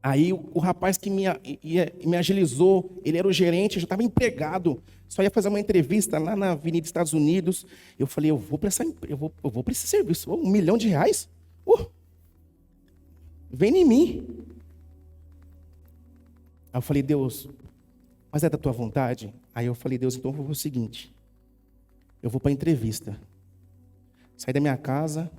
Aí o rapaz que me agilizou, ele era o gerente, eu já estava empregado, só ia fazer uma entrevista lá na Avenida Estados Unidos. Eu falei, eu vou para esse serviço, R$ 1 milhão. Vem em mim. Aí eu falei, Deus, mas é da tua vontade? Aí eu falei, Deus, então eu vou fazer o seguinte, eu vou para a entrevista. Saí da minha casa,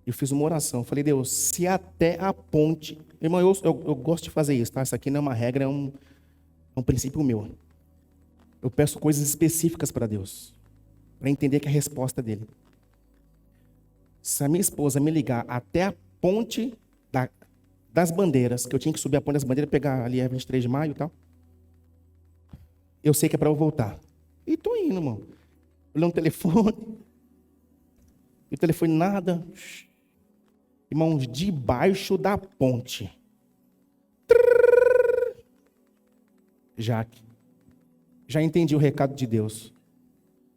eu fiz uma oração. Eu falei, Deus, se até a ponte... Irmão, eu gosto de fazer isso, tá? Isso aqui não é uma regra, é um princípio meu. Eu peço coisas específicas para Deus, para entender que é a resposta dele. Se a minha esposa me ligar até a ponte das bandeiras, que eu tinha que subir a ponte das bandeiras, pegar ali a 23 de maio e tal, eu sei que é para eu voltar. E estou indo, irmão. Olhando o telefone. E o telefone nada... Irmãos, debaixo da ponte. Jaque. Já entendi o recado de Deus.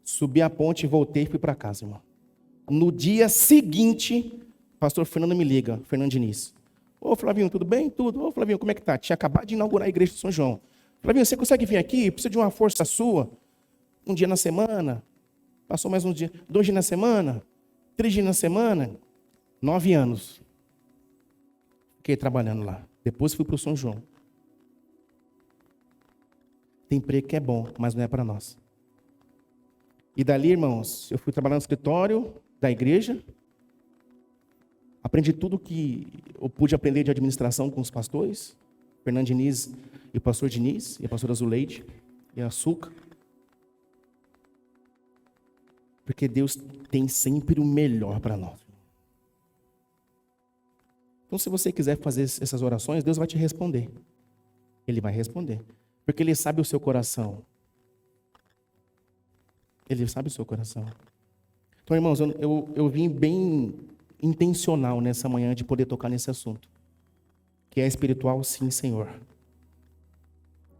Subi a ponte, voltei e fui para casa, irmão. No dia seguinte, o pastor Fernando me liga, Fernando Diniz. Ô, Flavinho, tudo bem? Tudo. Ô, Flavinho, como é que tá? Tinha acabado de inaugurar a igreja de São João. Flavinho, você consegue vir aqui? Precisa de uma força sua? Um dia na semana? Passou mais um dia. 2 dias na semana? 3 dias na semana? 9 anos. Fiquei trabalhando lá. Depois fui para o São João. Tem emprego que é bom, mas não é para nós. E dali, irmãos, eu fui trabalhar no escritório da igreja. Aprendi tudo que eu pude aprender de administração com os pastores. Fernando Diniz e o pastor Diniz, e a pastora Zuleide, e a Açúcar. Porque Deus tem sempre o melhor para nós. Então, se você quiser fazer essas orações, Deus vai te responder. Ele vai responder. Porque Ele sabe o seu coração. Ele sabe o seu coração. Então, irmãos, eu vim bem intencional nessa manhã de poder tocar nesse assunto. Que é espiritual, sim, Senhor.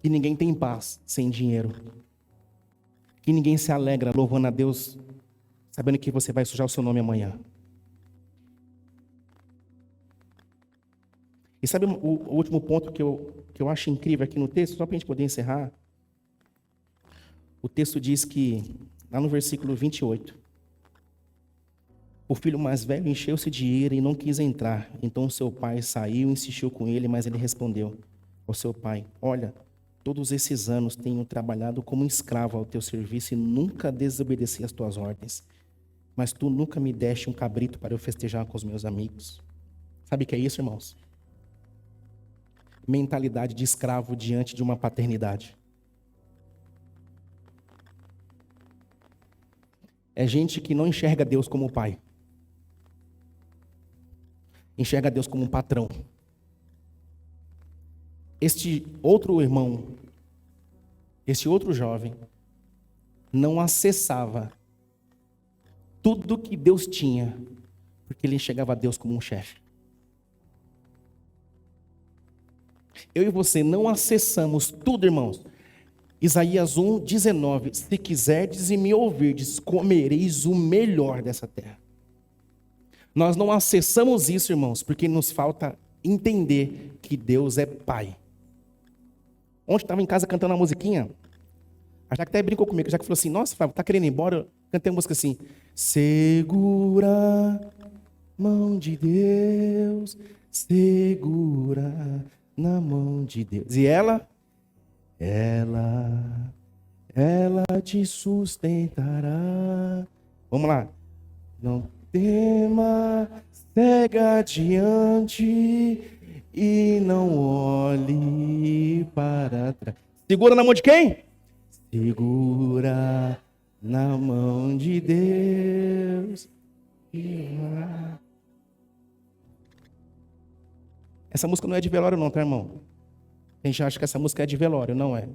Que ninguém tem paz sem dinheiro. Que ninguém se alegra louvando a Deus, sabendo que você vai sujar o seu nome amanhã. E sabe o último ponto que eu acho incrível aqui no texto, só para a gente poder encerrar? O texto diz que, lá no versículo 28, o filho mais velho encheu-se de ira e não quis entrar. Então seu pai saiu e insistiu com ele, mas ele respondeu ao seu pai, olha, todos esses anos tenho trabalhado como escravo ao teu serviço e nunca desobedeci às tuas ordens. Mas tu nunca me deste um cabrito para eu festejar com os meus amigos. Sabe o que é isso, irmãos? Mentalidade de escravo diante de uma paternidade. É gente que não enxerga Deus como pai. Enxerga Deus como um patrão. Este outro irmão, este outro jovem, não acessava tudo que Deus tinha, porque ele enxergava Deus como um chefe. Eu e você não acessamos tudo, irmãos. Isaías 1:19, se quiserdes e me ouvirdes, comereis o melhor dessa terra. Nós não acessamos isso, irmãos, porque nos falta entender que Deus é Pai. Ontem estava em casa cantando uma musiquinha, a Jaque até brincou comigo, a Jaque falou assim, nossa, Flávio, tá querendo ir embora? Eu cantei uma música assim, segura a mão de Deus, segura na mão de Deus. E ela te sustentará. Vamos lá. Não tema, segue adiante e não olhe para trás. Segura na mão de quem? Segura na mão de Deus. Essa música não é de velório não, tá, irmão? A gente acha que essa música é de velório, não é.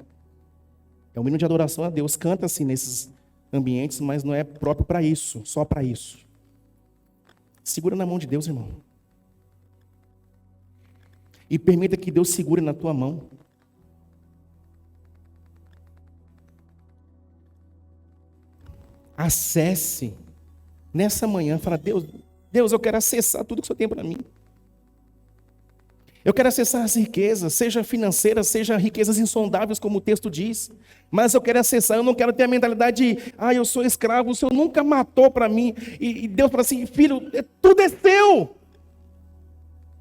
É um hino de adoração a Deus. Canta assim nesses ambientes, mas não é próprio para isso, só para isso. Segura na mão de Deus, irmão. E permita que Deus segure na tua mão. Acesse nessa manhã, fala: Deus, eu quero acessar tudo que o Senhor tem para mim. Eu quero acessar as riquezas, seja financeiras, seja riquezas insondáveis, como o texto diz. Mas eu quero acessar, eu não quero ter a mentalidade de, eu sou escravo, o Senhor nunca matou para mim. E Deus fala assim: filho, tudo é seu.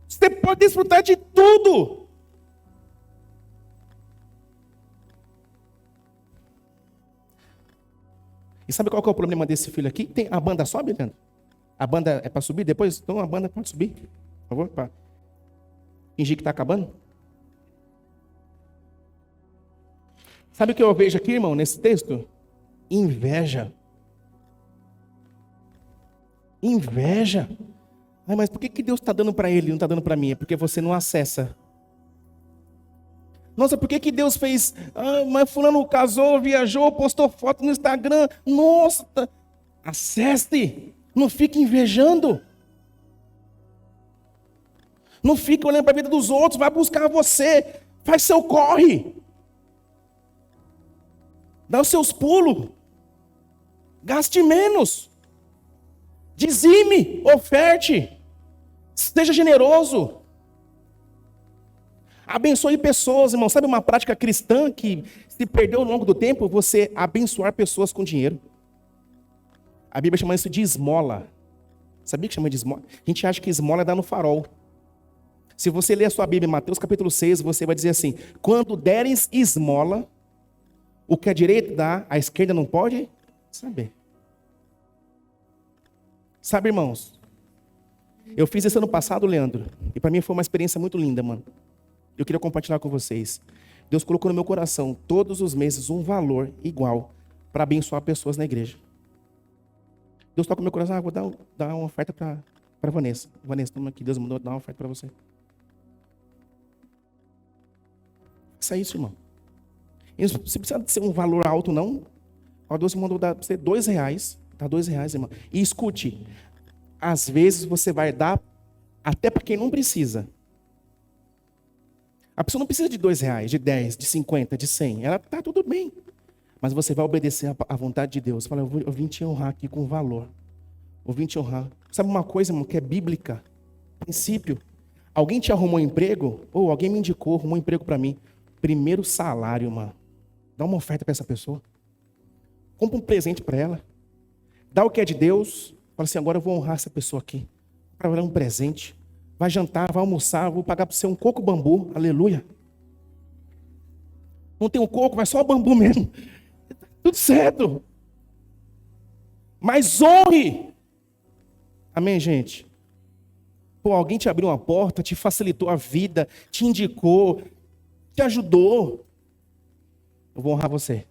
Você pode desfrutar de tudo. E sabe qual que é o problema desse filho aqui? A banda sobe, Leandro? A banda é para subir depois? Então a banda pode subir. Por favor, para fingir que está acabando. Sabe o que eu vejo aqui, irmão, nesse texto? Inveja. Inveja. Mas por que Deus está dando para ele e não está dando para mim? É porque você não acessa. Nossa, por que Deus fez? Mas fulano casou, viajou, postou foto no Instagram. Nossa, acesse. Não fique invejando. Não fique olhando para a vida dos outros. Vai buscar você. Faz seu corre. Dá os seus pulos. Gaste menos. Dizime, oferte. Seja generoso. Abençoe pessoas, irmão. Sabe uma prática cristã que se perdeu ao longo do tempo? Você abençoar pessoas com dinheiro. A Bíblia chama isso de esmola. Sabia que chama de esmola? A gente acha que esmola é dar no farol. Se você ler a sua Bíblia em Mateus capítulo 6, você vai dizer assim: quando deres esmola, o que a direita dá, a esquerda não pode saber. Sabe, irmãos? Eu fiz isso ano passado, Leandro. E para mim foi uma experiência muito linda, mano. Eu queria compartilhar com vocês. Deus colocou no meu coração, todos os meses, um valor igual para abençoar pessoas na igreja. Deus toca no meu coração: vou dar uma oferta para Vanessa. Vanessa, toma aqui, Deus mandou dar uma oferta para você. Faça isso, irmão. E não precisa ser um valor alto, não. Deus mandou dar para você R$2. Dá R$2, irmão. E escute, às vezes você vai dar até para quem não precisa. A pessoa não precisa de R$2, de 10, de 50, de 100. Ela está tudo bem. Mas você vai obedecer à vontade de Deus. Fala: eu vim te honrar aqui com valor. Eu vim te honrar. Sabe uma coisa, irmão, que é bíblica? Princípio. Alguém te arrumou um emprego? Ou alguém me indicou, arrumou um emprego para mim. Primeiro salário, mano. Dá uma oferta para essa pessoa. Compra um presente para ela. Dá o que é de Deus. Fala assim: agora eu vou honrar essa pessoa aqui. Para ela um presente. Vai jantar, vai almoçar, vou pagar para você um coco bambu. Aleluia. Não tem um coco, vai só o bambu mesmo. Tudo certo. Mas honre. Amém, gente? Alguém te abriu uma porta, te facilitou a vida, te indicou, te ajudou. Eu vou honrar você.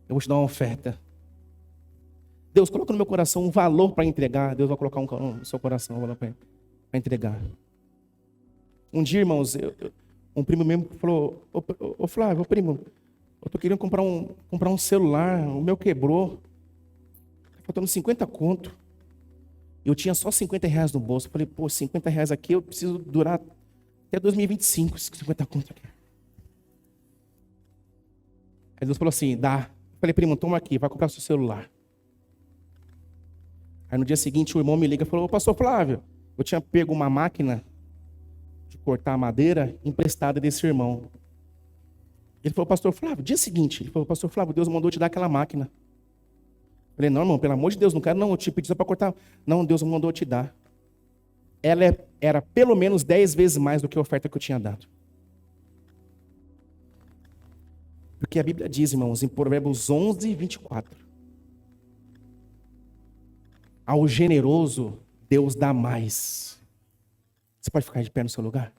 Eu vou te dar uma oferta. Deus coloca no meu coração um valor para entregar. Deus vai colocar no seu coração um valor para entregar. Um dia, irmãos, um primo mesmo falou: ô Flávio, primo, eu tô querendo comprar um celular, o meu quebrou. Tá faltando 50 conto. Eu tinha só R$50 no bolso. Eu falei: R$50 aqui, eu preciso durar até 2025, 50 conto aqui. Aí Deus falou assim: dá. Eu falei: primo, toma aqui, vai comprar seu celular. Aí no dia seguinte o irmão me liga e falou: ô pastor Flávio, eu tinha pego uma máquina de cortar madeira emprestada desse irmão. Ele falou: pastor Flávio, dia seguinte, ele falou: pastor Flávio, Deus mandou te dar aquela máquina. Eu falei: não, irmão, pelo amor de Deus, não quero não, eu te pedi só para cortar. Não, Deus mandou te dar. Ela era pelo menos 10 vezes mais do que a oferta que eu tinha dado. Porque a Bíblia diz, irmãos, em Provérbios 11, 24. Ao generoso, Deus dá mais. Você pode ficar de pé no seu lugar?